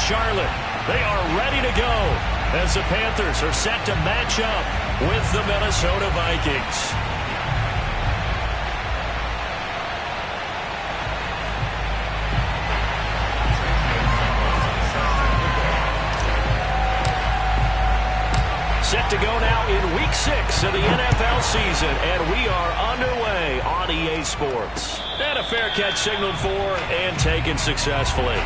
Charlotte. They are ready to go as the Panthers are set to match up with the Minnesota Vikings. Set to go now in Week 6 of the NFL season, and we are underway on EA Sports. And a fair catch signaled for and taken successfully.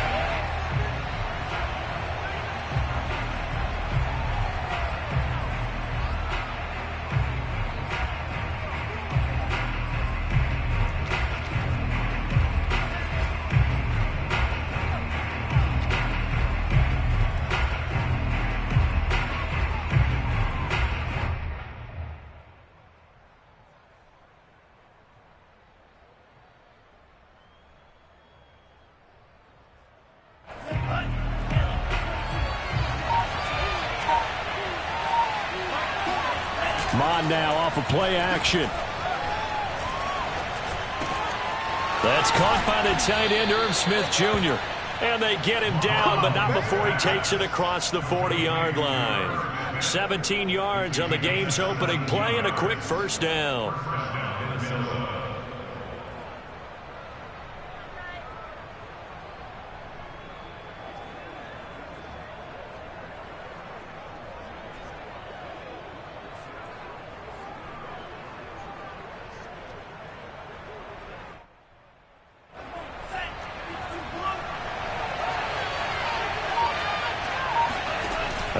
Mon now off of play action. That's caught by the tight end, Irv Smith Jr. And they get him down, but not before he takes it across the 40-yard line. 17 yards on the game's opening play and a quick first down.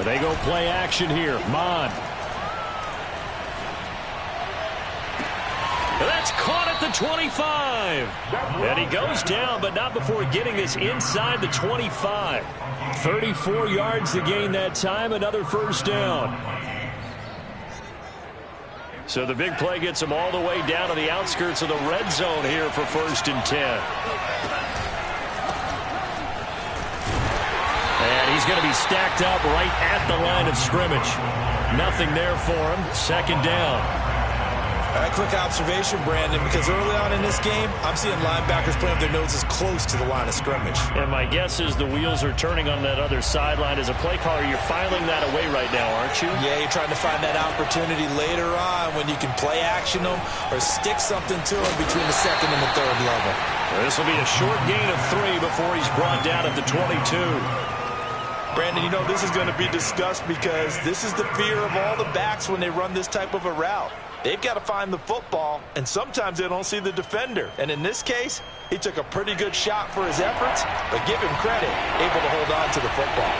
They go play action here. Mon. That's caught at the 25. And he goes down, but not before getting this inside the 25. 34 yards to gain that time. Another first down. So the big play gets him all the way down to the outskirts of the red zone here for 1st and 10. And he's going to be stacked up right at the line of scrimmage. Nothing there for him. 2nd down. A quick observation, Brandon, because early on in this game, I'm seeing linebackers playing with their noses close to the line of scrimmage. And my guess is the wheels are turning on that other sideline. As a play caller, you're filing that away right now, aren't you? Yeah, you're trying to find that opportunity later on when you can play action them or stick something to them between the 2nd and the 3rd level. This will be a short gain of 3 before he's brought down at the 22. Brandon, you know, this is going to be discussed because this is the fear of all the backs when they run this type of a route. They've got to find the football, and sometimes they don't see the defender. And in this case, he took a pretty good shot for his efforts, but give him credit, able to hold on to the football.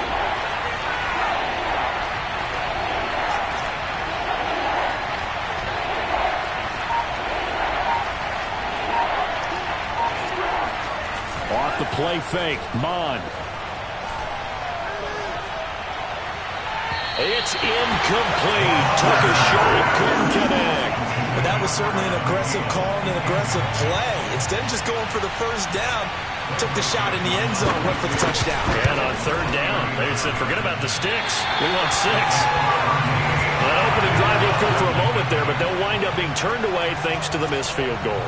Off the play fake, Mon. It's incomplete. Took a shot, couldn't connect. But that was certainly an aggressive call and an aggressive play. Instead of just going for the first down, took the shot in the end zone, went for the touchdown. And on 3rd down, they said, forget about the sticks. We want 6. That opening drive looked good for a moment there, but they'll wind up being turned away thanks to the missed field goal.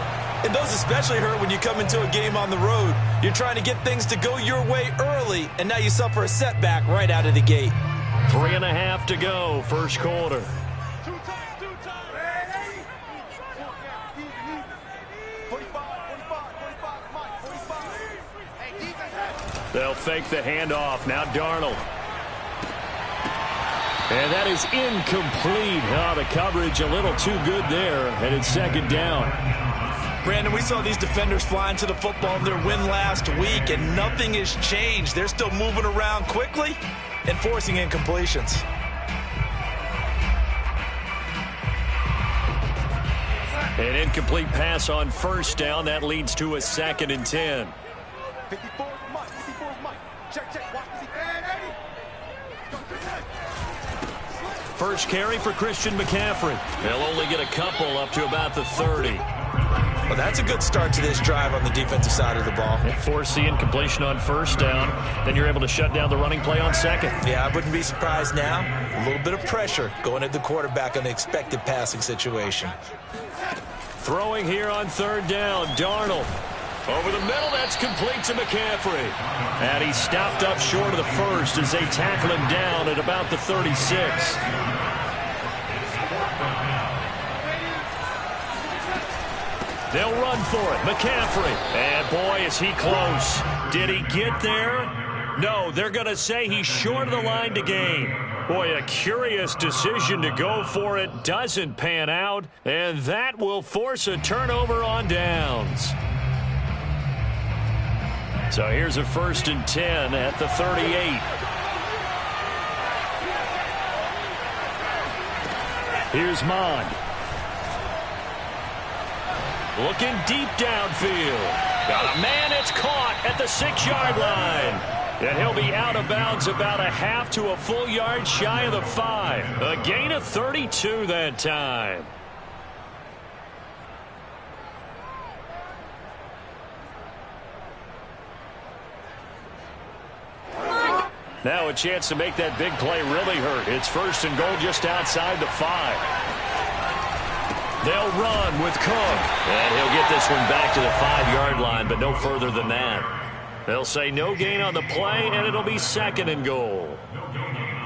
And those especially hurt when you come into a game on the road. You're trying to get things to go your way early, and now you suffer a setback right out of the gate. 3.5 to go, 1st quarter. They'll fake the handoff. Now Darnold. And that is incomplete. Oh, the coverage a little too good there. And it's 2nd down. Brandon, we saw these defenders flying to the football in their win last week, and nothing has changed. They're still moving around quickly and forcing incompletions. An incomplete pass on 1st down. That leads to a 2nd and 10. 54 Mike. Check. First carry for Christian McCaffrey. They'll only get a couple up to about the 30. Well, that's a good start to this drive on the defensive side of the ball. Force the incompletion on 1st down. Then you're able to shut down the running play on 2nd. Yeah, I wouldn't be surprised now. A little bit of pressure going at the quarterback on the expected passing situation. Throwing here on 3rd down, Darnold. Over the middle, that's complete to McCaffrey. And he's stopped up short of the first as they tackle him down at about the 36. They'll run for it. McCaffrey. And boy, is he close. Did he get there? No, they're going to say he's short of the line to gain. Boy, a curious decision to go for it. Doesn't pan out. And that will force a turnover on downs. So here's a 1st and 10 at the 38. Here's Mond. Looking deep downfield. Got a man, it's caught at the 6-yard line. And he'll be out of bounds about a half to a full yard shy of the 5. A gain of 32 that time. Now a chance to make that big play really hurt. It's 1st and goal just outside the 5. They'll run with Cook. And he'll get this one back to the 5-yard line, but no further than that. They'll say no gain on the play, and it'll be 2nd and goal.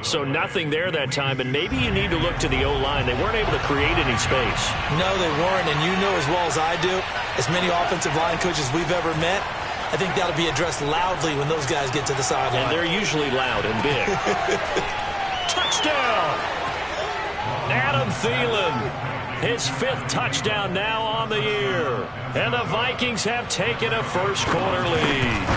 So nothing there that time, and maybe you need to look to the O-line. They weren't able to create any space. No, they weren't, and you know as well as I do, as many offensive line coaches we've ever met, I think that'll be addressed loudly when those guys get to the sideline. And they're usually loud and big. Touchdown! Adam Thielen. His 5th touchdown now on the year. And the Vikings have taken a first-quarter lead.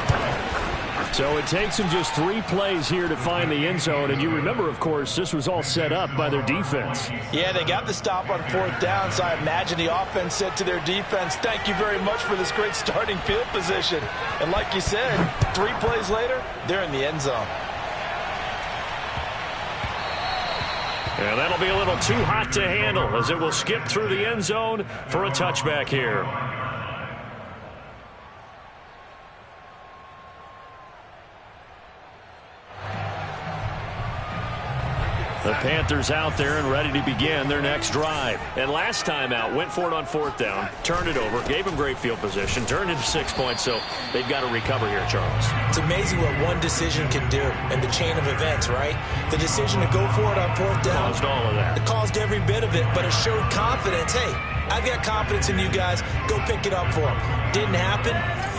So it takes them just 3 plays here to find the end zone. And you remember, of course, this was all set up by their defense. Yeah, they got the stop on 4th down, so I imagine the offense said to their defense, thank you very much for this great starting field position. And like you said, 3 plays later, they're in the end zone. And that'll be a little too hot to handle as it will skip through the end zone for a touchback here. The Panthers out there and ready to begin their next drive. And last time out, went for it on 4th down, turned it over, gave them great field position, turned into 6 points, so they've got to recover here, Charles. It's amazing what one decision can do in the chain of events, right? The decision to go for it on 4th down. Caused all of that. It caused every bit of it, but it showed confidence. Hey, I've got confidence in you guys. Go pick it up for them. Didn't happen.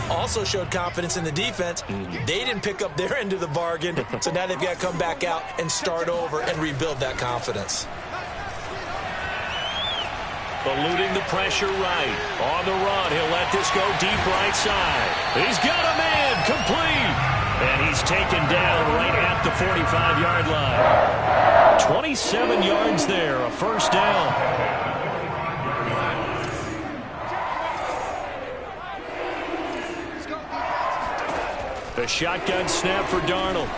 Also showed confidence in the defense. They didn't pick up their end of the bargain, so now they've got to come back out and start over and rebuild that confidence. Eluding the pressure right. On the run, he'll let this go deep right side. He's got a man, complete. And he's taken down right at the 45-yard line. 27 yards there, a 1st down. The shotgun snap for Darnold.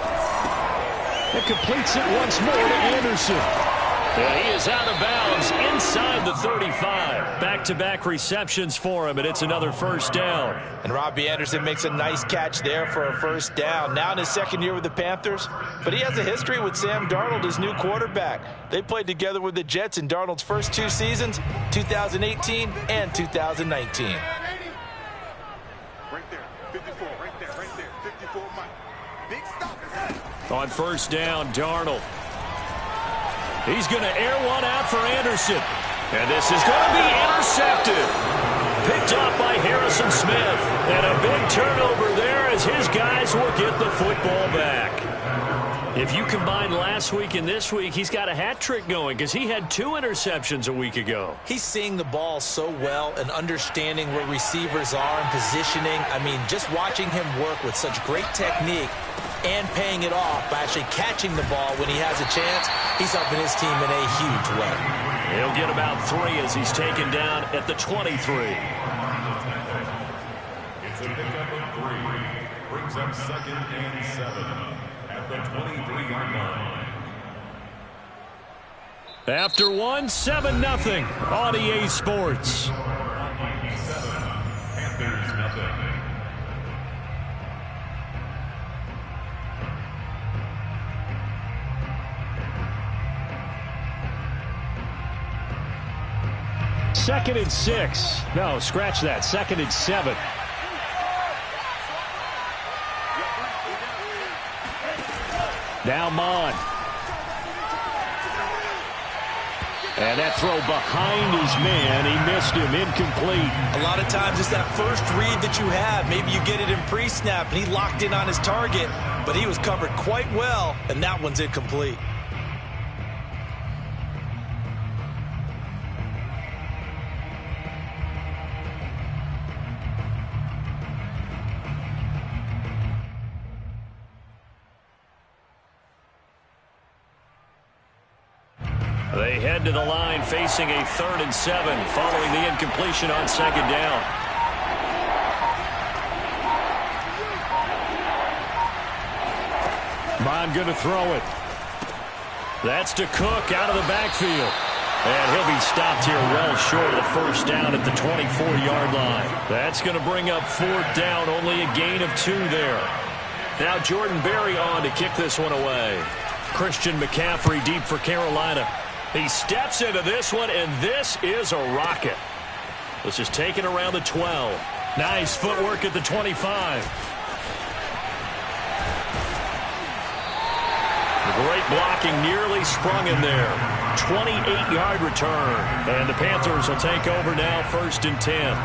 It completes it once more to Anderson. And he is out of bounds inside the 35. Back-to-back receptions for him, and it's another 1st down. And Robbie Anderson makes a nice catch there for a 1st down. Now in his 2nd year with the Panthers, but he has a history with Sam Darnold, his new quarterback. They played together with the Jets in Darnold's first 2 seasons, 2018 and 2019. Right there, 54, right there, 54, Mike. Big stop. On 1st down, Darnold. He's going to air one out for Anderson. And this is going to be intercepted. Picked up by Harrison Smith. And a big turnover there as his guys will get the football back. If you combine last week and this week, he's got a hat trick going because he had 2 interceptions a week ago. He's seeing the ball so well and understanding where receivers are and positioning. I mean, just watching him work with such great technique and paying it off by actually catching the ball when he has a chance, he's helping his team in a huge way. He'll get about 3 as he's taken down at the 23. It's a pickup of 3. Brings up 2nd and 7 at the 23-yard line. After 1, 7-0 on EA Sports. 7, Panthers nothing. Second and 6. No, scratch that. 2nd and 7. Now Mon. And that throw behind his man. He missed him. Incomplete. A lot of times it's that first read that you have. Maybe you get it in pre-snap, and he locked in on his target, but he was covered quite well, and that one's incomplete. They head to the line facing a 3rd and 7 following the incompletion on 2nd down. Mon going to throw it. That's to Cook out of the backfield. And he'll be stopped here well short of the 1st down at the 24-yard line. That's going to bring up 4th down, only a gain of 2 there. Now Jordan Berry on to kick this one away. Christian McCaffrey deep for Carolina. He steps into this one, and this is a rocket. This is taken around the 12. Nice footwork at the 25. Great blocking, nearly sprung in there. 28-yard return. And the Panthers will take over now, 1st and 10.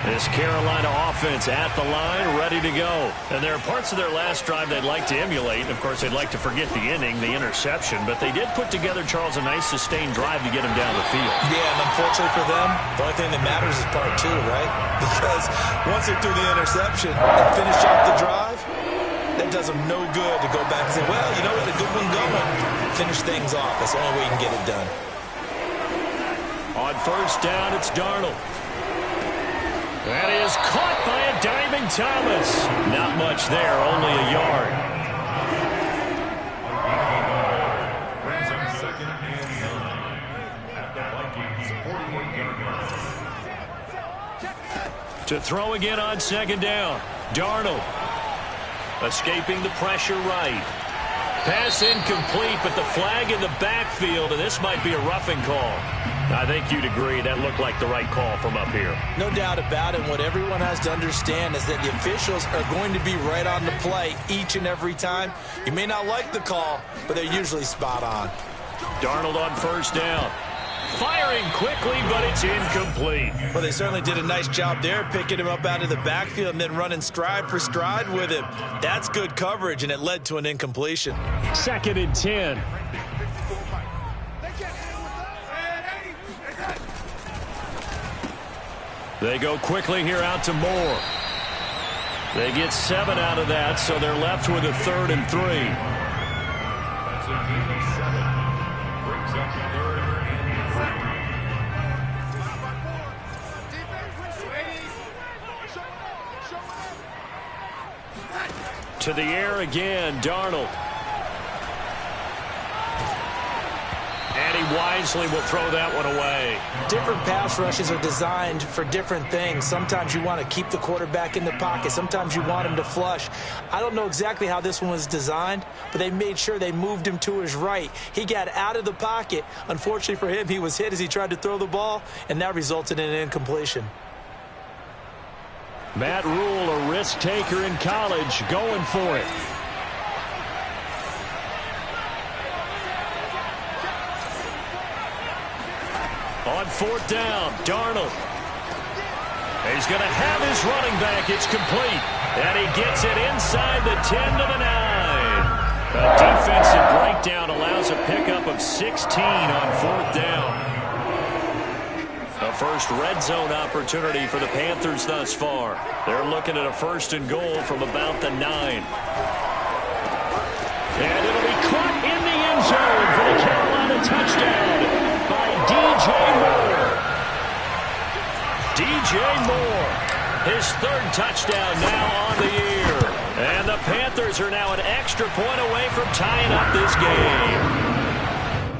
This Carolina offense at the line, ready to go. And there are parts of their last drive they'd like to emulate. Of course, they'd like to forget the inning, the interception. But they did put together, Charles, a nice sustained drive to get him down the field. Yeah, and unfortunately for them, the only thing that matters is part 2, right? Because once they threw the interception and finished off the drive, that does them no good to go back and say, well, you know what, a good one going. Finish things off. That's the only way you can get it done. On 1st down, it's Darnold. That is caught by a diving Thomas. Not much there, only a yard. Brings up 2nd and 9 at the Vikings 48-yard line. To throw again on 2nd down. Darnold escaping the pressure right. Pass incomplete, but the flag in the backfield, and this might be a roughing call. I think you'd agree that looked like the right call from up here. No doubt about it. What everyone has to understand is that the officials are going to be right on the play each and every time. You may not like the call, but they're usually spot on. Darnold on 1st down. Firing quickly, but it's incomplete. Well, they certainly did a nice job there, picking him up out of the backfield and then running stride for stride with him. That's good coverage, and it led to an incompletion. 2nd and 10. They go quickly here out to Moore. They get 7 out of that, so they're left with a 3rd and 3. That's a gain of 7. Brings up 3rd and 3. To the air again, Darnold. And he wisely will throw that one away. Different pass rushes are designed for different things. Sometimes you want to keep the quarterback in the pocket. Sometimes you want him to flush. I don't know exactly how this one was designed, but they made sure they moved him to his right. He got out of the pocket. Unfortunately for him, he was hit as he tried to throw the ball, and that resulted in an incompletion. Matt Rule, a risk taker in college, going for it. On 4th down, Darnold. He's going to have his running back. It's complete. And he gets it inside the 10 to the 9. A defensive breakdown allows a pickup of 16 on 4th down. The first red zone opportunity for the Panthers thus far. They're looking at a 1st and goal from about the 9. And it'll be caught in the end zone for the Carolina touchdown by DJ Moore. DJ Moore, his 3rd touchdown now on the year. And the Panthers are now an extra point away from tying up this game.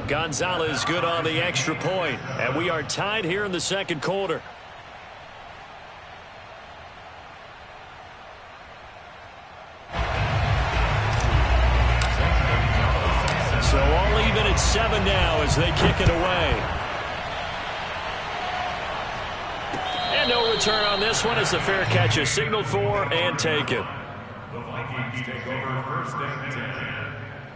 Gonzalez good on the extra point, and we are tied here in the 2nd quarter. So all even at 7 now as they kick it away. And no return on this one as the fair catch is signaled for and taken. The Vikings take over first and 10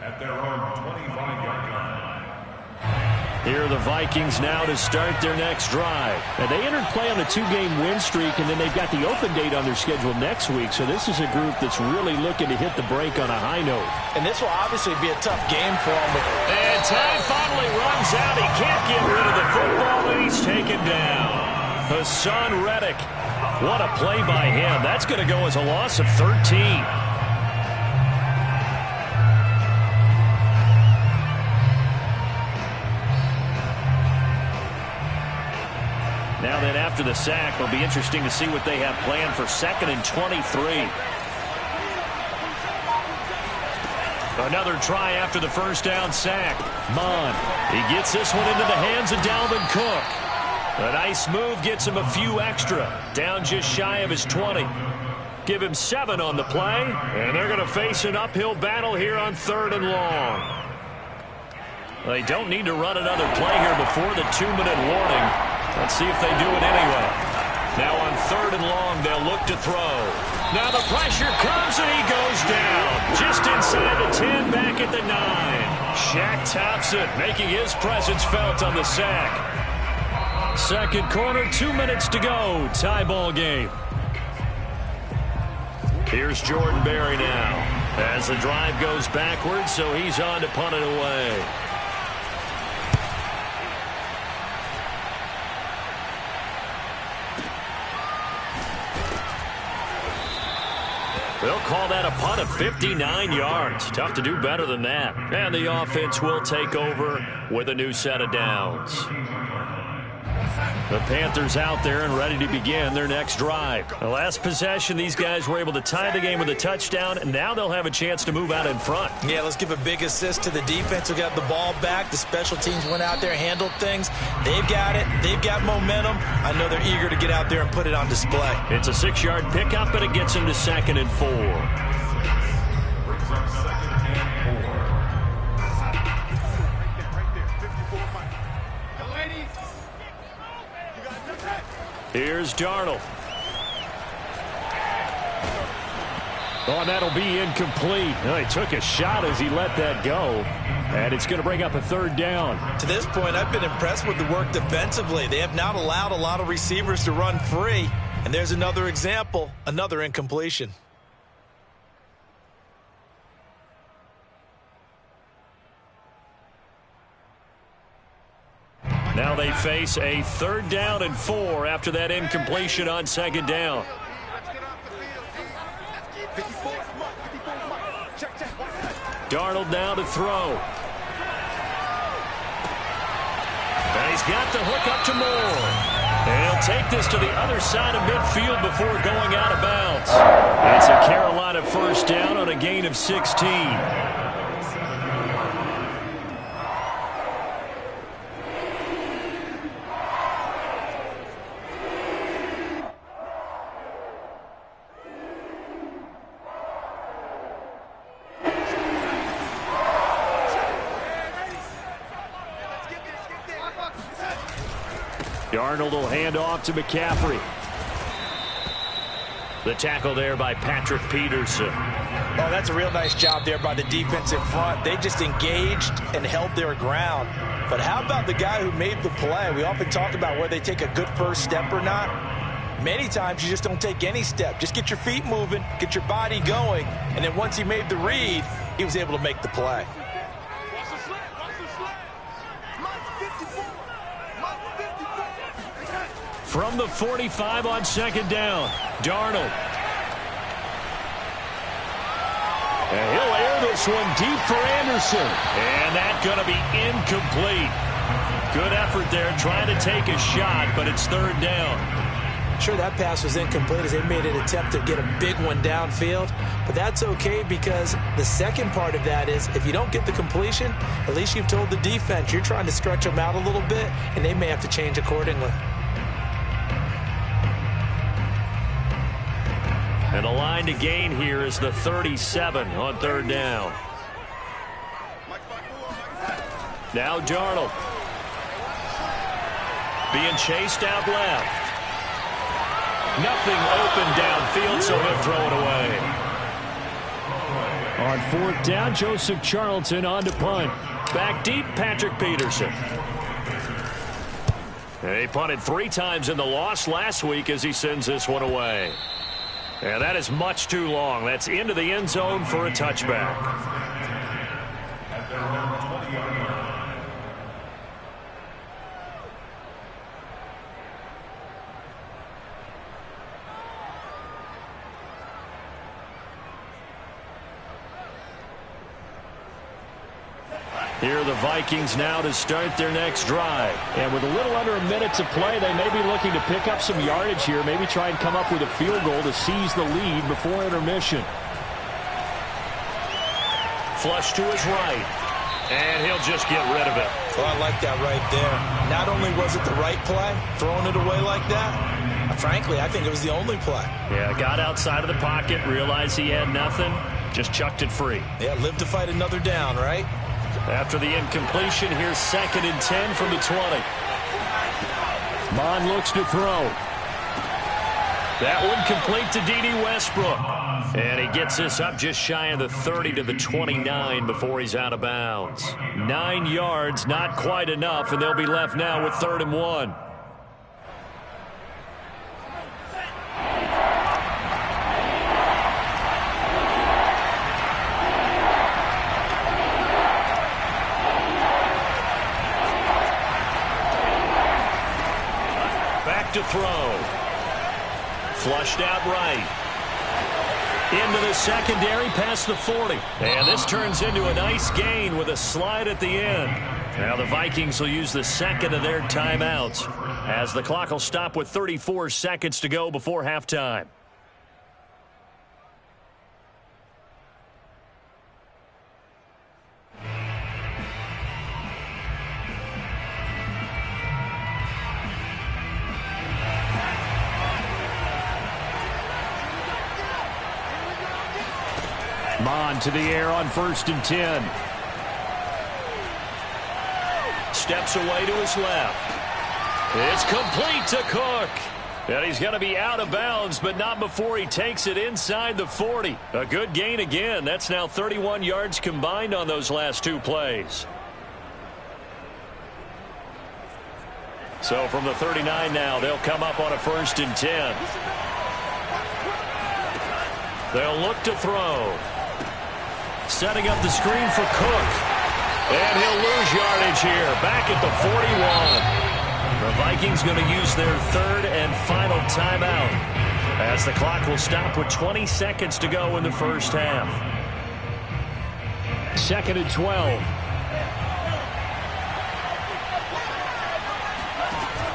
at their own 25-yard line. Here are the Vikings now to start their next drive. Now, they entered play on a 2-game win streak, and then they've got the open date on their schedule next week. So this is a group that's really looking to hit the break on a high note. And this will obviously be a tough game for him. And time finally runs out. He can't get rid of the football, and he's taken down. Hassan Reddick. What a play by him. That's going to go as a loss of 13. Now then, after the sack, it'll be interesting to see what they have planned for 2nd and 23. Another try after the first down sack. Mon, he gets this one into the hands of Dalvin Cook. A nice move gets him a few extra. Down just shy of his 20. Give him 7 on the play, and they're going to face an uphill battle here on 3rd and long. They don't need to run another play here before the 2-minute warning. Let's see if they do it anyway. Now on 3rd and long, they'll look to throw. Now the pressure comes, and he goes down. Just inside the 10, back at the 9. Shaq Thompson making his presence felt on the sack. Second quarter, 2 minutes to go. Tie ball game. Here's Jordan Berry now. As the drive goes backwards, so he's on to punt it away. They'll call that a punt of 59 yards. Tough to do better than that. And the offense will take over with a new set of downs. The Panthers out there and ready to begin their next drive. The last possession, these guys were able to tie the game with a touchdown, and now they'll have a chance to move out in front. Yeah, let's give a big assist to the defense who got the ball back. The special teams went out there, handled things. They've got it. They've got momentum. I know they're eager to get out there and put it on display. It's a 6-yard pickup, and it gets them to 2nd and 4. Here's Darnold. Oh, and that'll be incomplete. He took a shot as he let that go. And it's going to bring up a 3rd down. To this point, I've been impressed with the work defensively. They have not allowed a lot of receivers to run free. And there's another example, another incompletion. Now they face a 3rd down and 4 after that incompletion on 2nd down. Darnold now to throw. And he's got the hook up to Moore. And he'll take this to the other side of midfield before going out of bounds. It's a Carolina 1st down on a gain of 16. Darnold will hand off to McCaffrey. The tackle there by Patrick Peterson. Oh, that's a real nice job there by the defensive front. They just engaged and held their ground. But how about the guy who made the play? We often talk about whether they take a good first step or not. Many times you just don't take any step. Just get your feet moving, get your body going, and then once he made the read, he was able to make the play. From the 45 on 2nd down, Darnold. And he'll air this one deep for Anderson. And that's going to be incomplete. Good effort there trying to take a shot, but it's 3rd down. Sure, that pass was incomplete as they made an attempt to get a big one downfield. But that's okay because the second part of that is if you don't get the completion, at least you've told the defense you're trying to stretch them out a little bit, and they may have to change accordingly. And the line to gain here is the 37 on 3rd down. Now Darnold. Being chased out left. Nothing open downfield, so he'll throw it away. On 4th down, Joseph Charlton on to punt. Back deep, Patrick Peterson. And he punted 3 times in the loss last week as he sends this one away. And that is much too long. That's into the end zone for a touchback. Here are the Vikings now to start their next drive. And with a little under a minute to play, they may be looking to pick up some yardage here, maybe try and come up with a field goal to seize the lead before intermission. Flush to his right. And he'll just get rid of it. Well, I like that right there. Not only was it the right play, throwing it away like that, frankly, I think it was the only play. Yeah, got outside of the pocket, realized he had nothing, just chucked it free. Yeah, live to fight another down, right? After the incompletion, here's 2nd and 10 from the 20. Mon looks to throw. That one complete to D.D. Westbrook. And he gets this up just shy of the 30 to the 29 before he's out of bounds. 9 yards, not quite enough, and they'll be left now with 3rd and 1. To throw. Flushed out right. Into the secondary past the 40. And this turns into a nice gain with a slide at the end. Now the Vikings will use the 2nd of their timeouts as the clock will stop with 34 seconds to go before halftime. Mon to the air on 1st and 10. Steps away to his left. It's complete to Cook. And he's going to be out of bounds, but not before he takes it inside the 40. A good gain again. That's now 31 yards combined on those last 2 plays. So from the 39 now, they'll come up on a 1st and 10. They'll look to throw. Setting up the screen for Cook. And he'll lose yardage here. Back at the 41. The Vikings going to use their 3rd and final timeout as the clock will stop with 20 seconds to go in the first half. 2nd and 12.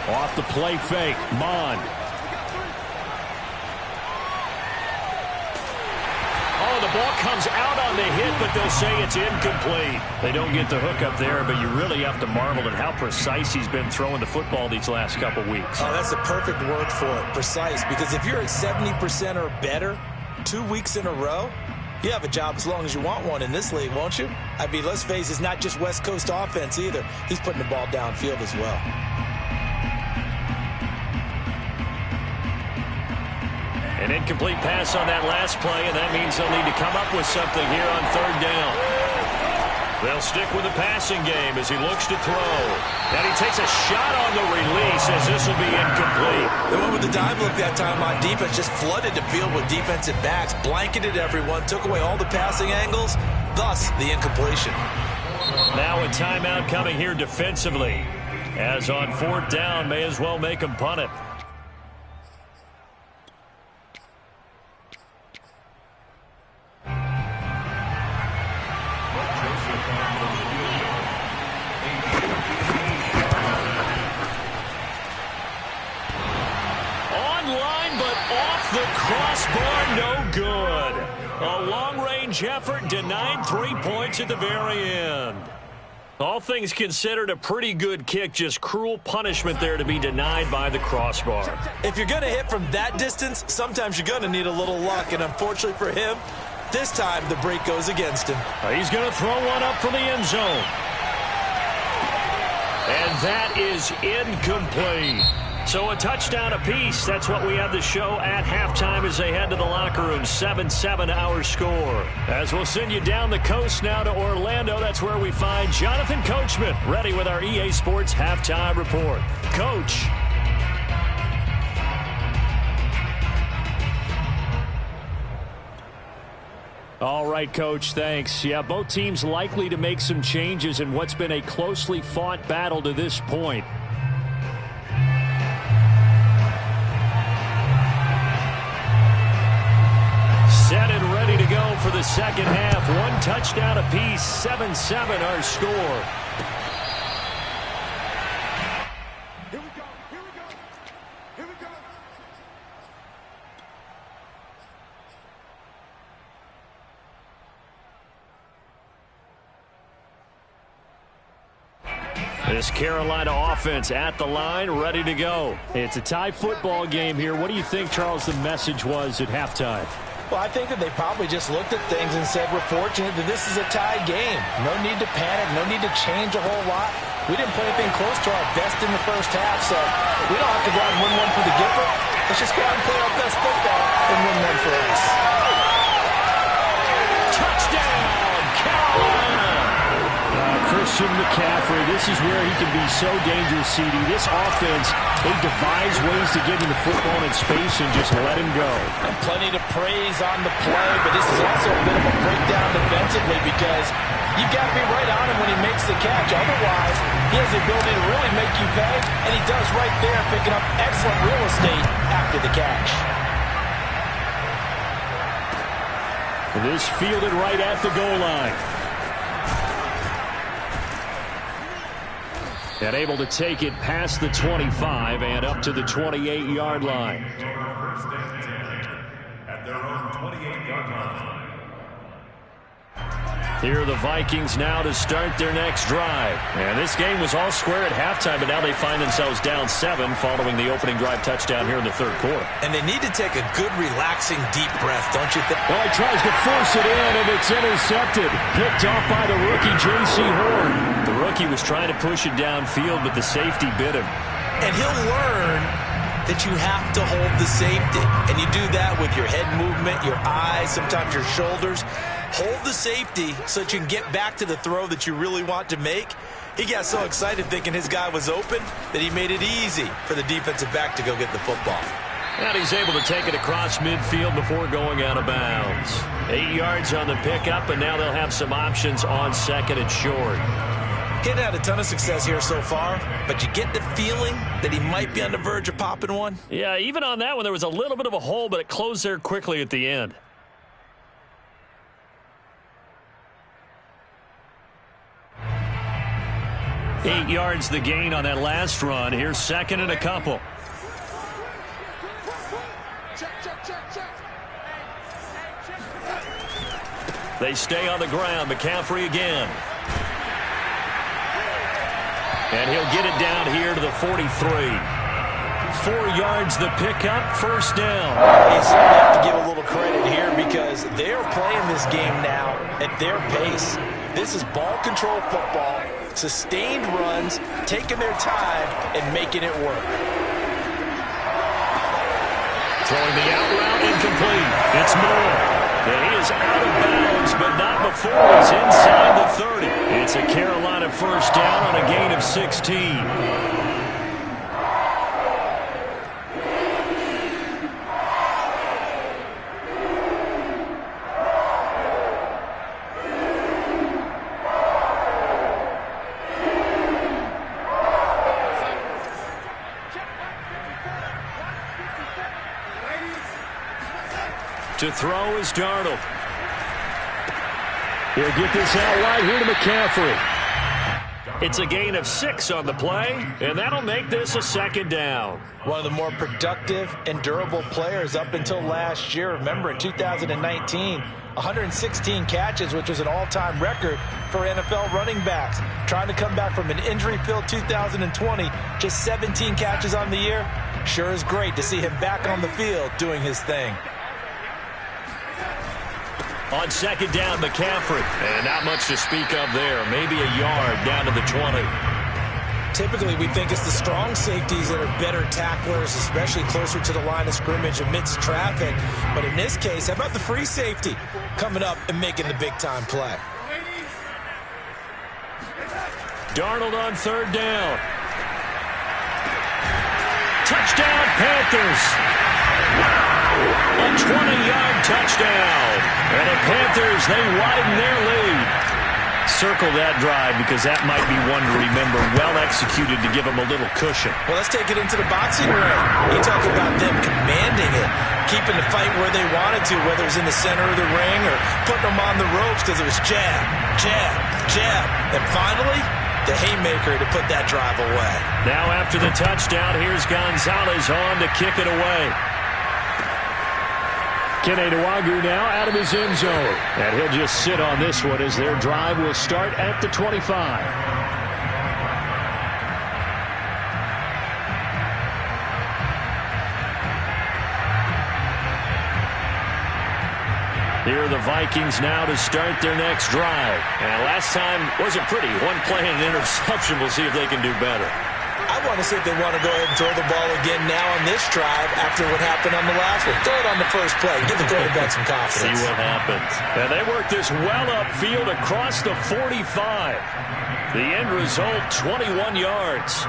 Off the play fake. Mon. The ball comes out on the hit, but they'll say it's incomplete. They don't get the hook up there, but you really have to marvel at how precise he's been throwing the football these last couple weeks. Oh, that's the perfect word for it, precise, because if you're at 70% or better 2 weeks in a row, you have a job as long as you want one in this league, won't you? I mean, let's face it, it's not just West Coast offense either. He's putting the ball downfield as well. An incomplete pass on that last play, and that means they'll need to come up with something here on 3rd down. They'll stick with the passing game as he looks to throw. And he takes a shot on the release as this will be incomplete. They went with the dive look that time on defense, just flooded the field with defensive backs, blanketed everyone, took away all the passing angles, thus the incompletion. Now a timeout coming here defensively, as on 4th down, may as well make him punt it. Crossbar, no good. A long-range effort denied 3 points at the very end. All things considered, a pretty good kick, just cruel punishment there to be denied by the crossbar. If you're going to hit from that distance, sometimes you're going to need a little luck, and unfortunately for him, this time the break goes against him. He's going to throw one up for the end zone. And that is incomplete. So a touchdown apiece. That's what we have the show at halftime as they head to the locker room. 7-7 our score. As we'll send you down the coast now to Orlando, that's where we find Jonathan Coachman ready with our EA Sports halftime report. Coach. All right, Coach, thanks. Yeah, both teams likely to make some changes in what's been a closely fought battle to this point. Set and ready to go for the second half. One touchdown apiece, 7-7 our score. Here we go. Here we go. Here we go. This Carolina offense at the line, ready to go. It's a tie football game here. What do you think, Charles, the message was at halftime? Well, I think that they probably just looked at things and said, we're fortunate that this is a tie game. No need to panic. No need to change a whole lot. We didn't play anything close to our best in the first half, so we don't have to go out and win one for the Gipper. Let's just go out and play our best football and win one for us. Touchdown, Carolina! Christian McCaffrey, this is where he can be so dangerous, CD. This offense, they devise ways to get him the football in space and just let him go. And plenty to praise on the play, but this is also a bit of a breakdown defensively because you've got to be right on him when he makes the catch. Otherwise, he has the ability to really make you pay, and he does right there, picking up excellent real estate after the catch. This fielded right at the goal line. And able to take it past the 25 and up to the 28-yard line. First and 10 at their own 28-yard line. Here are the Vikings now to start their next drive. And this game was all square at halftime, but now they find themselves down 7 following the opening drive touchdown here in the third quarter. And they need to take a good, relaxing, deep breath, don't you think? Well, he tries to force it in, and it's intercepted. Picked off by the rookie, J.C. Horn. The rookie was trying to push it downfield, but the safety bit him. And he'll learn that you have to hold the safety. And you do that with your head movement, your eyes, sometimes your shoulders. Hold the safety so that you can get back to the throw that you really want to make. He got so excited thinking his guy was open that he made it easy for the defensive back to go get the football. And he's able to take it across midfield before going out of bounds. 8 yards on the pickup, and now they'll have some options on second and short. He's had a ton of success here so far, but you get the feeling that he might be on the verge of popping one. Yeah, even on that one, there was a little bit of a hole, but it closed there quickly at the end. Eight yards the gain on that last run. Here's second and a couple. They stay on the ground. McCaffrey again. And he'll get it down here to the 43. 4 yards the pickup, first down. You certainly have to give a little credit here because they're playing this game now at their pace. This is ball control football, sustained runs, taking their time and making it work. Throwing the out route, incomplete. It's Moore. And he is out of bounds, but not before he's inside the 30. It's a Carolina first down on a gain of 16. To throw is Darnold. He'll get this out wide here to McCaffrey. It's a gain of 6 on the play, and that'll make this a second down. One of the more productive and durable players up until last year. Remember, in 2019, 116 catches, which was an all-time record for NFL running backs. Trying to come back from an injury-filled 2020, just 17 catches on the year. Sure is great to see him back on the field doing his thing. On second down, McCaffrey. And not much to speak of there. Maybe a yard down to the 20. Typically, we think it's the strong safeties that are better tacklers, especially closer to the line of scrimmage amidst traffic. But in this case, how about the free safety coming up and making the big-time play? Darnold on third down. Touchdown, Panthers. A 20-yard touchdown. And the Panthers, they widen their lead. Circle that drive because that might be one to remember. Well executed to give them a little cushion. Well, let's take it into the boxing ring. You talk about them commanding it, keeping the fight where they wanted to, whether it was in the center of the ring or putting them on the ropes because it was jab, jab, jab. And finally, the haymaker to put that drive away. Now after the touchdown, here's Gonzalez on to kick it away. Kene Nwangwu now out of his end zone. And he'll just sit on this one as their drive will start at the 25. Here are the Vikings now to start their next drive. And last time wasn't pretty. One play and an interception. We'll see if they can do better. I want to see if they want to go ahead and throw the ball again now on this drive after what happened on the last one. Throw it on the first play. Give the quarterback some confidence. See what happens. And they work this well upfield across the 45. The end result, 21 yards.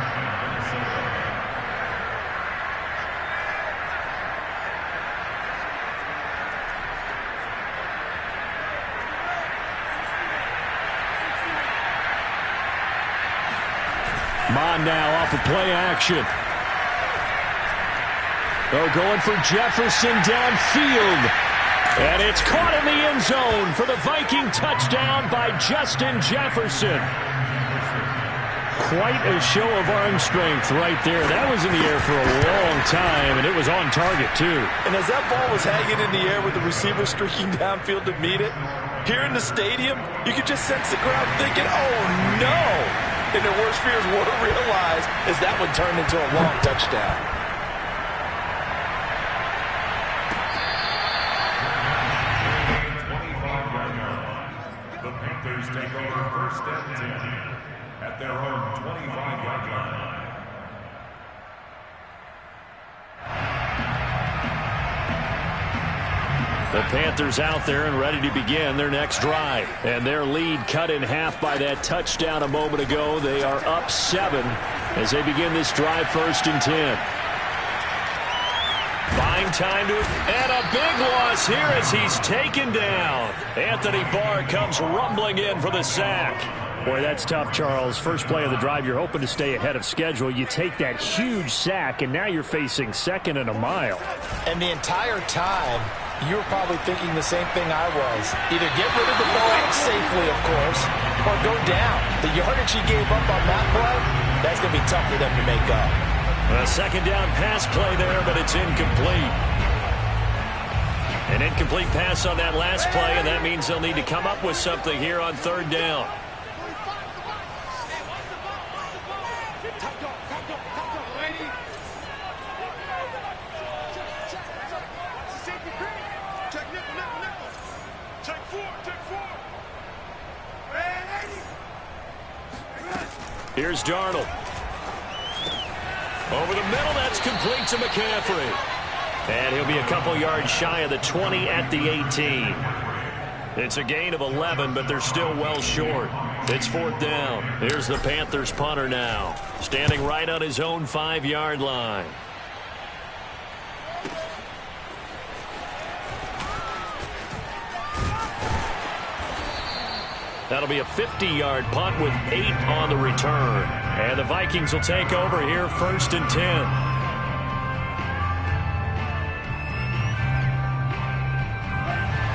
Mon now off of play action. They're going for Jefferson downfield. And it's caught in the end zone for the Viking touchdown by Justin Jefferson. Quite a show of arm strength right there. That was in the air for a long time, and it was on target, too. And as that ball was hanging in the air with the receiver streaking downfield to meet it, here in the stadium, you could just sense the crowd thinking, oh, no. And their worst fears were realized as that one turned into a long touchdown. The Panthers take over first and 10 at their own 25-yard line. The Panthers out there and ready to begin their next drive. And their lead cut in half by that touchdown a moment ago. They are up 7 as they begin this drive first and 10. Buying time to, and a big loss here as he's taken down. Anthony Barr comes rumbling in for the sack. Boy, that's tough, Charles. First play of the drive, you're hoping to stay ahead of schedule. You take that huge sack, and now you're facing second and a mile. And the entire time, you were probably thinking the same thing I was. Either get rid of the ball safely, of course, or go down. The yardage he gave up on that play, that's going to be tough for them to make up. A second down pass play there, but it's incomplete. An incomplete pass on that last play, and that means they'll need to come up with something here on third down. Here's Darnold. Over the middle, that's complete to McCaffrey. And he'll be a couple yards shy of the 20 at the 18. It's a gain of 11, but they're still well short. It's fourth down. Here's the Panthers punter now, standing right on his own 5-yard line. That'll be a 50-yard punt with 8 on the return. And the Vikings will take over here first and 10.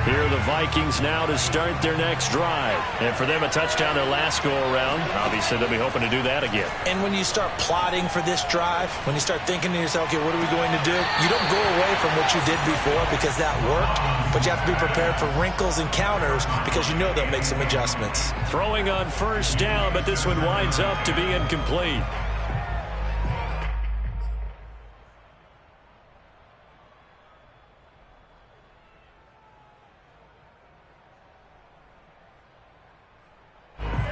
Here are the Vikings now to start their next drive. And for them, a touchdown their last go-around. Obviously, they'll be hoping to do that again. And when you start plotting for this drive, when you start thinking to yourself, okay, what are we going to do? You don't go away from what you did before because that worked, but you have to be prepared for wrinkles and counters because you know they'll make some adjustments. Throwing on first down, but this one winds up to be incomplete.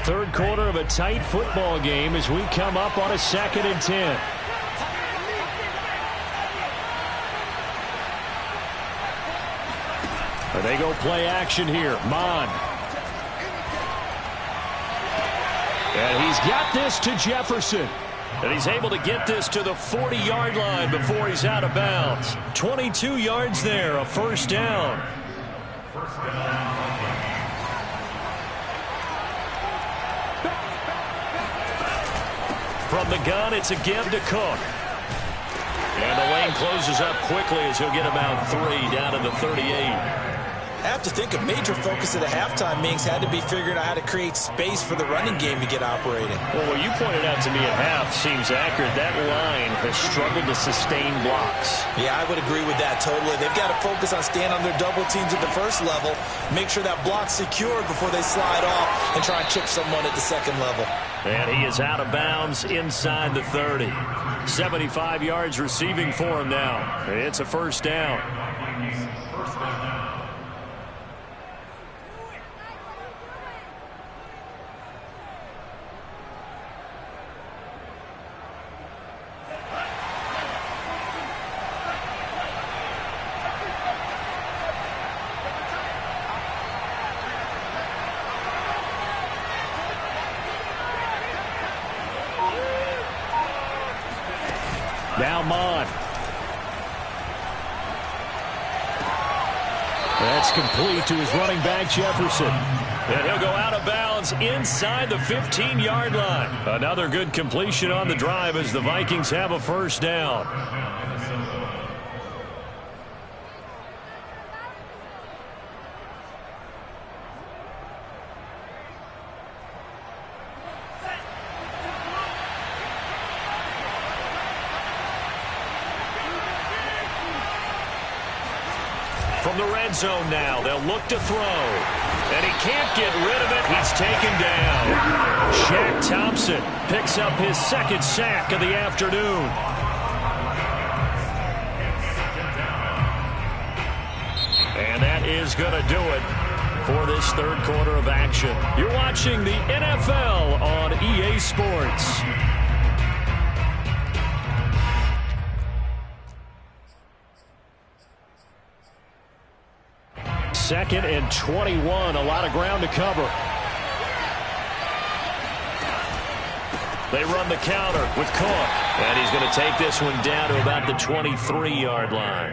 third quarter of a tight football game as we come up on a 2nd and 10. They go play action here. Mon. And he's got this to Jefferson. And he's able to get this to the 40-yard line before he's out of bounds. 22 yards there, a first down. From the gun, it's a give to Cook. And the lane closes up quickly as he'll get about 3 down to the 38. I have to think a major focus of the halftime meetings had to be figuring out how to create space for the running game to get operating. Well, what you pointed out to me at half seems accurate. That line has struggled to sustain blocks. Yeah, I would agree with that totally. They've got to focus on staying on their double teams at the first level, make sure that block's secured before they slide off and try and chip someone at the second level. And he is out of bounds inside the 30. 75 yards receiving for him now. It's a first down. Now Mon. That's complete to his running back, Jefferson. And he'll go out of bounds inside the 15-yard line. Another good completion on the drive as the Vikings have a first down. From the red zone now, they'll look to throw. And he can't get rid of it. He's taken down. Shaq Thompson picks up his 2nd sack of the afternoon. And that is going to do it for this third quarter of action. You're watching the NFL on EA Sports. 2nd and 21. A lot of ground to cover. They run the counter with Cook. And he's going to take this one down to about the 23-yard line.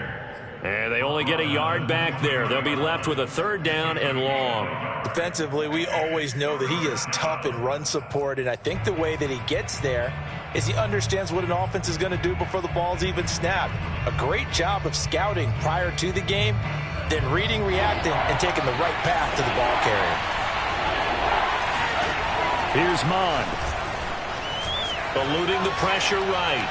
And they only get a yard back there. They'll be left with a 3rd down and long. Defensively, we always know that he is tough in run support, and I think the way that he gets there is he understands what an offense is going to do before the ball's even snapped. A great job of scouting prior to the game, then reading, reacting, and taking the right path to the ball carrier. Here's Mon. Eluding the pressure right.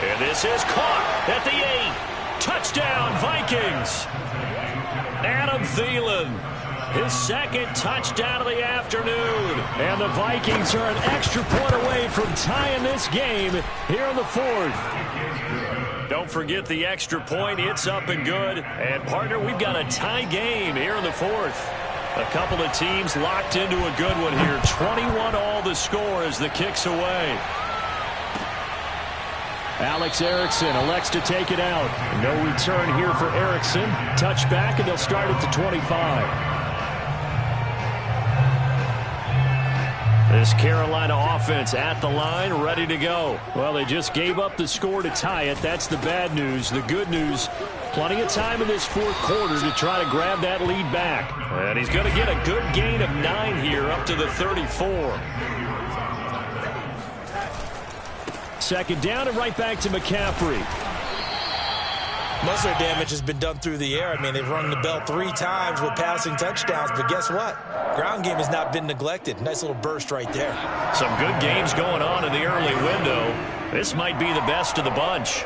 And this is caught at the 8. Touchdown, Vikings. Adam Thielen, his 2nd touchdown of the afternoon. And the Vikings are an extra point away from tying this game here in the 4th. Don't forget the extra point. It's up and good. And, partner, we've got a tie game here in the 4th. A couple of teams locked into a good one here. 21-all the score as the kick's away. Alex Erickson elects to take it out. No return here for Erickson. Touchback, and they'll start at the 25. This Carolina offense at the line, ready to go. Well, they just gave up the score to tie it. That's the bad news. The good news, plenty of time in this 4th quarter to try to grab that lead back. And he's going to get a good gain of 9 here up to the 34. 2nd down and right back to McCaffrey. Most of their damage has been done through the air. I mean, they've rung the bell 3 times with passing touchdowns, but guess what? Ground game has not been neglected. Nice little burst right there. Some good games going on in the early window. This might be the best of the bunch.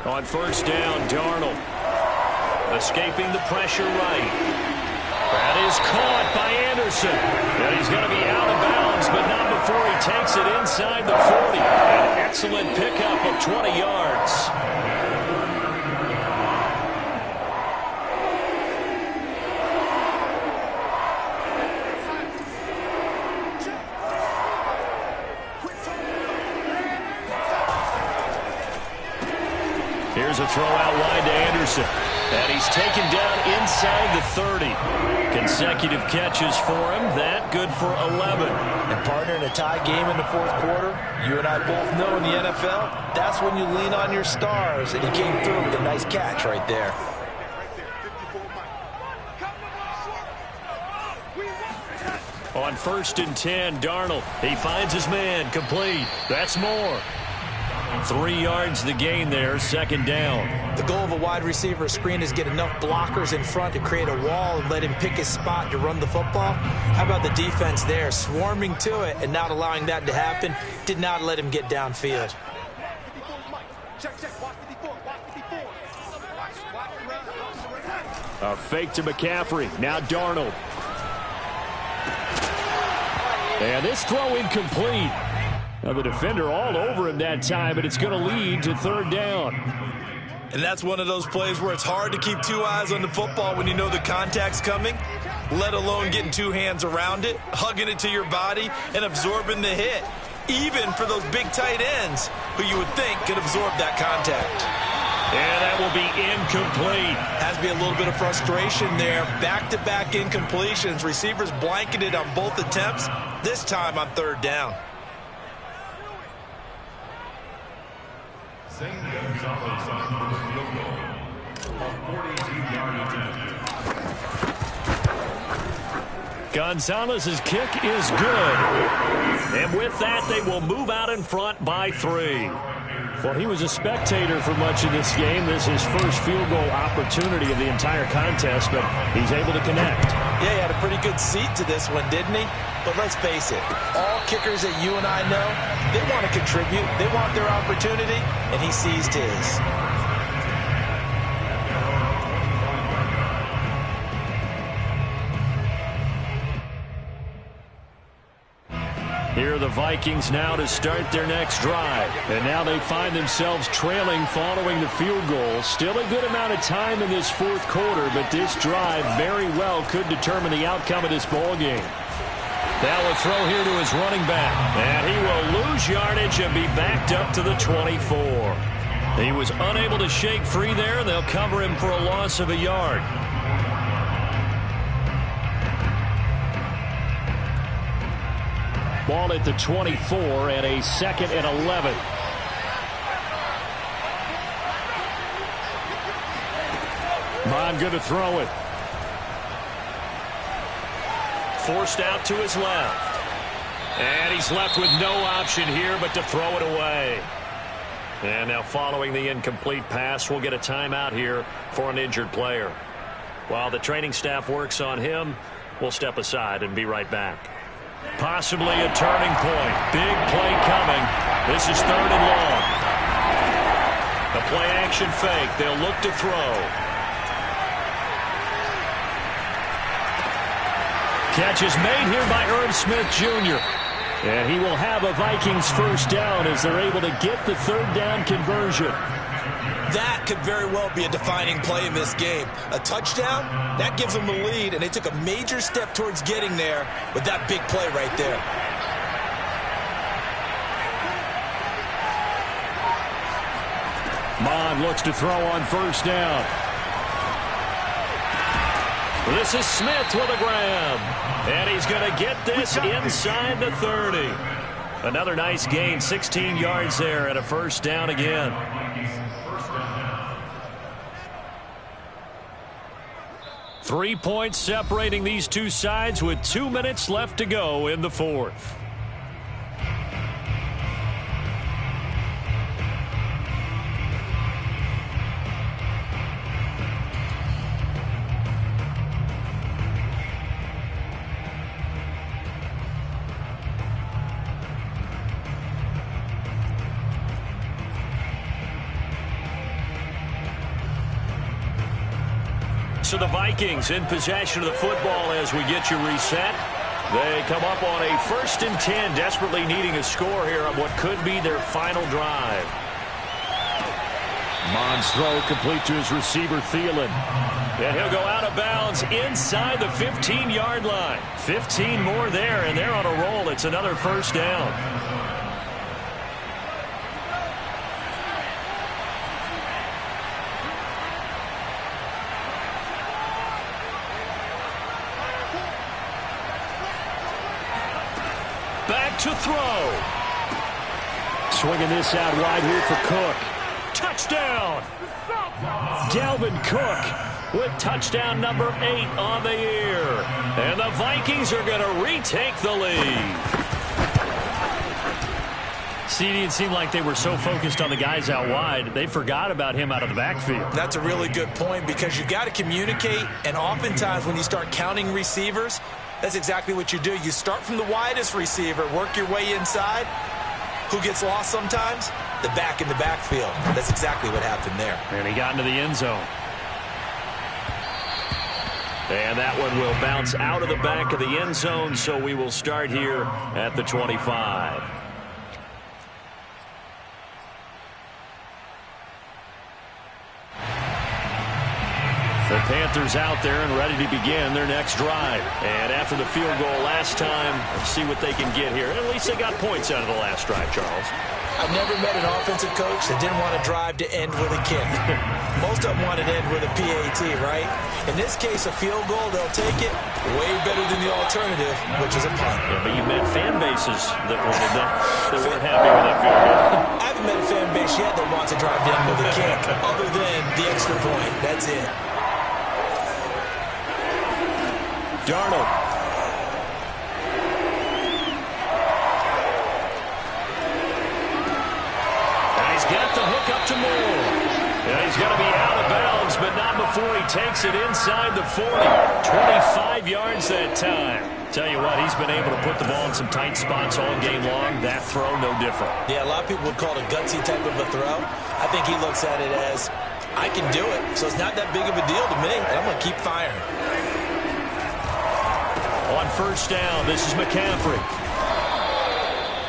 On 1st down, Darnold escaping the pressure right. That is caught by Anderson. And he's going to be out of bounds, but not before he takes it inside the 40. An excellent pickup of 20 yards. Here's a throw out wide to Anderson. And he's taken down inside the 30. Consecutive catches for him. That good for 11. And partner, in a tie game in the fourth quarter, you and I both know in the NFL, that's when you lean on your stars. And he came through with a nice catch right there. On 1st and 10, Darnold. He finds his man. Complete. That's more. 3 yards the gain there, 2nd down. The goal of a wide receiver screen is get enough blockers in front to create a wall and let him pick his spot to run the football. How about the defense there, swarming to it and not allowing that to happen? Did not let him get downfield. A fake to McCaffrey. Now Darnold. And this throw incomplete. Now the defender all over him that time, but it's going to lead to 3rd down. And that's one of those plays where it's hard to keep 2 eyes on the football when you know the contact's coming, let alone getting 2 hands around it, hugging it to your body, and absorbing the hit, even for those big tight ends who you would think could absorb that contact. And that will be incomplete. Has to be a little bit of frustration there. Back-to-back incompletions. Receivers blanketed on both attempts, this time on 3rd down. St. Gonzalez on for the field goal. A 42-yard attempt. Gonzalez's kick is good. And with that, they will move out in front by 3. Well, he was a spectator for much of this game. This is his first field goal opportunity of the entire contest, but he's able to connect. Yeah, he had a pretty good seat to this one, didn't he? But let's face it, all kickers that you and I know, they want to contribute. They want their opportunity, and he seized his. Here are the Vikings now to start their next drive. And now they find themselves trailing following the field goal. Still a good amount of time in this 4th quarter, but this drive very well could determine the outcome of this ball game. Now a throw here to his running back. And he will lose yardage and be backed up to the 24. He was unable to shake free there. They'll cover him for a loss of a yard. Ball at the 24 and a 2nd and 11. Mon going to throw it. Forced out to his left. And he's left with no option here but to throw it away. And now following the incomplete pass, we'll get a timeout here for an injured player. While the training staff works on him, we'll step aside and be right back. Possibly a turning point. Big play coming. This is 3rd and long. The play action fake. They'll look to throw. Catch is made here by Irv Smith Jr. And he will have a Vikings 1st down as they're able to get the 3rd down conversion. That could very well be a defining play in this game. A touchdown, that gives them the lead, and they took a major step towards getting there with that big play right there. Mon looks to throw on 1st down. This is Smith with a grab. And he's going to get this inside the 30. Another nice gain, 16 yards there and a 1st down again. 3 points separating these two sides with 2 minutes left to go in the 4th. So the Vikings in possession of the football as we get you reset. They come up on a 1st and 10, desperately needing a score here on what could be their final drive. Mon's throw complete to his receiver, Thielen. And he'll go out of bounds inside the 15-yard line. 15 more there, and they're on a roll. It's another 1st down. to throw. Swinging this out wide here for Cook. Touchdown! Dalvin Cook with touchdown number 8 on the year. And the Vikings are going to retake the lead. See, it didn't seem like they were so focused on the guys out wide, they forgot about him out of the backfield. That's a really good point because you've got to communicate, and oftentimes when you start counting receivers, that's exactly what you do. You start from the widest receiver, work your way inside. Who gets lost sometimes? The back in the backfield. That's exactly what happened there. And he got into the end zone. And that one will bounce out of the back of the end zone, so we will start here at the 25. The Panthers out there and ready to begin their next drive. And after the field goal last time, let's see what they can get here. At least they got points out of the last drive, Charles. I've never met an offensive coach that didn't want to drive to end with a kick. Most of them want to end with a PAT, right? In this case, a field goal, they'll take it way better than the alternative, which is a punt. Yeah, but you met fan bases that wanted that, that weren't happy with that field goal. I haven't met a fan base yet that wants to drive to end with a kick, other than the extra point. That's it. Darnold. And he's got the hook up to Moore. And he's going to be out of bounds, but not before he takes it inside the 40. 25 yards that time. Tell you what, he's been able to put the ball in some tight spots all game long. That throw, no different. Yeah, a lot of people would call it a gutsy type of a throw. I think he looks at it as, I can do it, so it's not that big of a deal to me, and I'm going to keep firing. On first down, this is McCaffrey.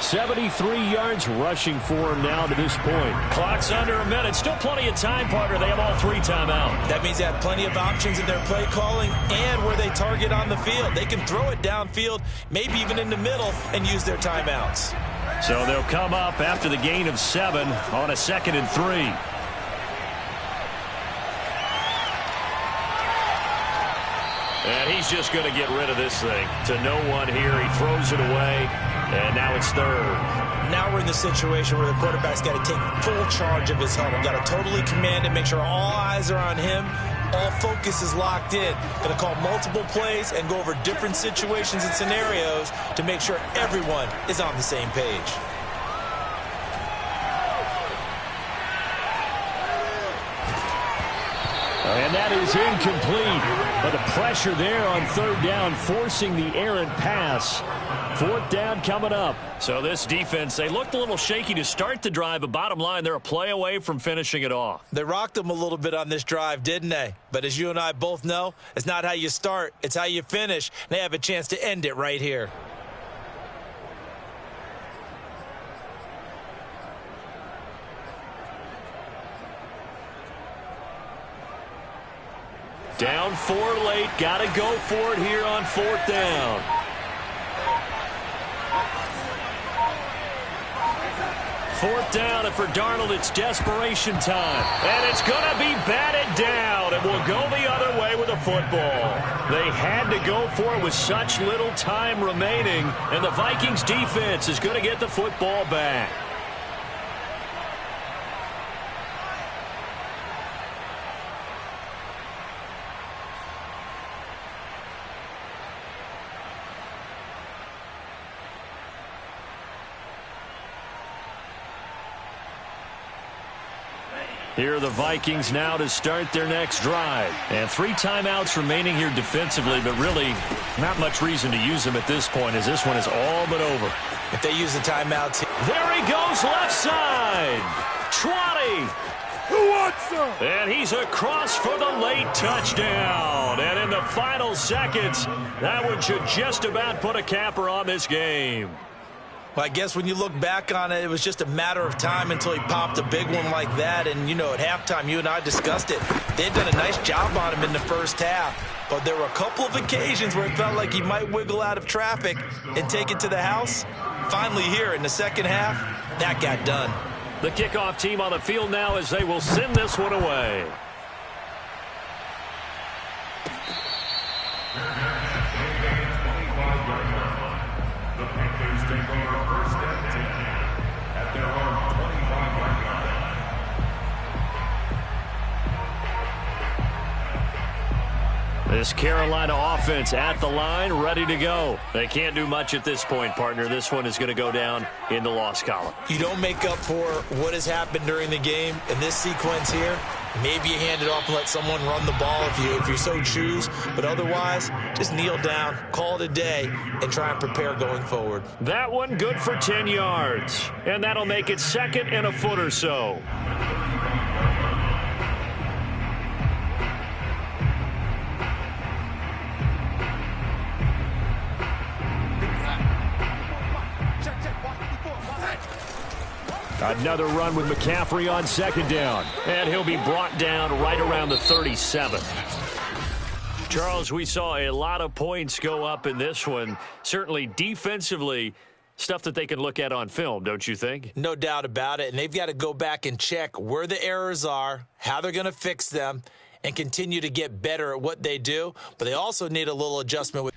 73 yards rushing for him now to this point. Clock's under a minute. Still plenty of time, partner. They have all 3 timeouts. That means they have plenty of options in their play calling and where they target on the field. They can throw it downfield, maybe even in the middle, and use their timeouts. So they'll come up after the gain of 7 on a 2nd and 3. And he's just going to get rid of this thing to no one here. He throws it away, and now it's 3rd. Now we're in the situation where the quarterback's got to take full charge of his huddle. Got to totally command it, make sure all eyes are on him. All focus is locked in. Going to call multiple plays and go over different situations and scenarios to make sure everyone is on the same page. And that is incomplete. But the pressure there on 3rd down, forcing the errant pass. 4th down coming up. So this defense, they looked a little shaky to start the drive, but bottom line, they're a play away from finishing it off. They rocked them a little bit on this drive, didn't they? But as you and I both know, it's not how you start, it's how you finish. They have a chance to end it right here. Down 4 late. Got to go for it here on 4th down. Fourth down, and for Darnold, it's desperation time. And it's going to be batted down, and will go the other way with a football. They had to go for it with such little time remaining, and the Vikings defense is going to get the football back. Here are the Vikings now to start their next drive. And 3 timeouts remaining here defensively, but really not much reason to use them at this point, as this one is all but over. If they use the timeouts. There he goes, left side. Trotty. Who wants some? And he's across for the late touchdown. And in the final seconds, that one should just about put a capper on this game. Well, I guess when you look back on it, it was just a matter of time until he popped a big one like that. And, you know, at halftime, you and I discussed it. They'd done a nice job on him in the first half. But there were a couple of occasions where it felt like he might wiggle out of traffic and take it to the house. Finally here in the second half, that got done. The kickoff team on the field now as they will send this one away. The Panthers take over This Carolina offense at the line, ready to go. They can't do much at this point, partner. This one is going to go down in the loss column. You don't make up for what has happened during the game in this sequence here. Maybe you hand it off and let someone run the ball if you so choose. But otherwise, just kneel down, call it a day, and try and prepare going forward. That one good for 10 yards. And that'll make it second and a foot or so. Another run with McCaffrey on second down. And he'll be brought down right around the 37. Charles, we saw a lot of points go up in this one. Certainly defensively, stuff that they can look at on film, don't you think? No doubt about it. And they've got to go back and check where the errors are, how they're going to fix them, and continue to get better at what they do. But they also need a little adjustment with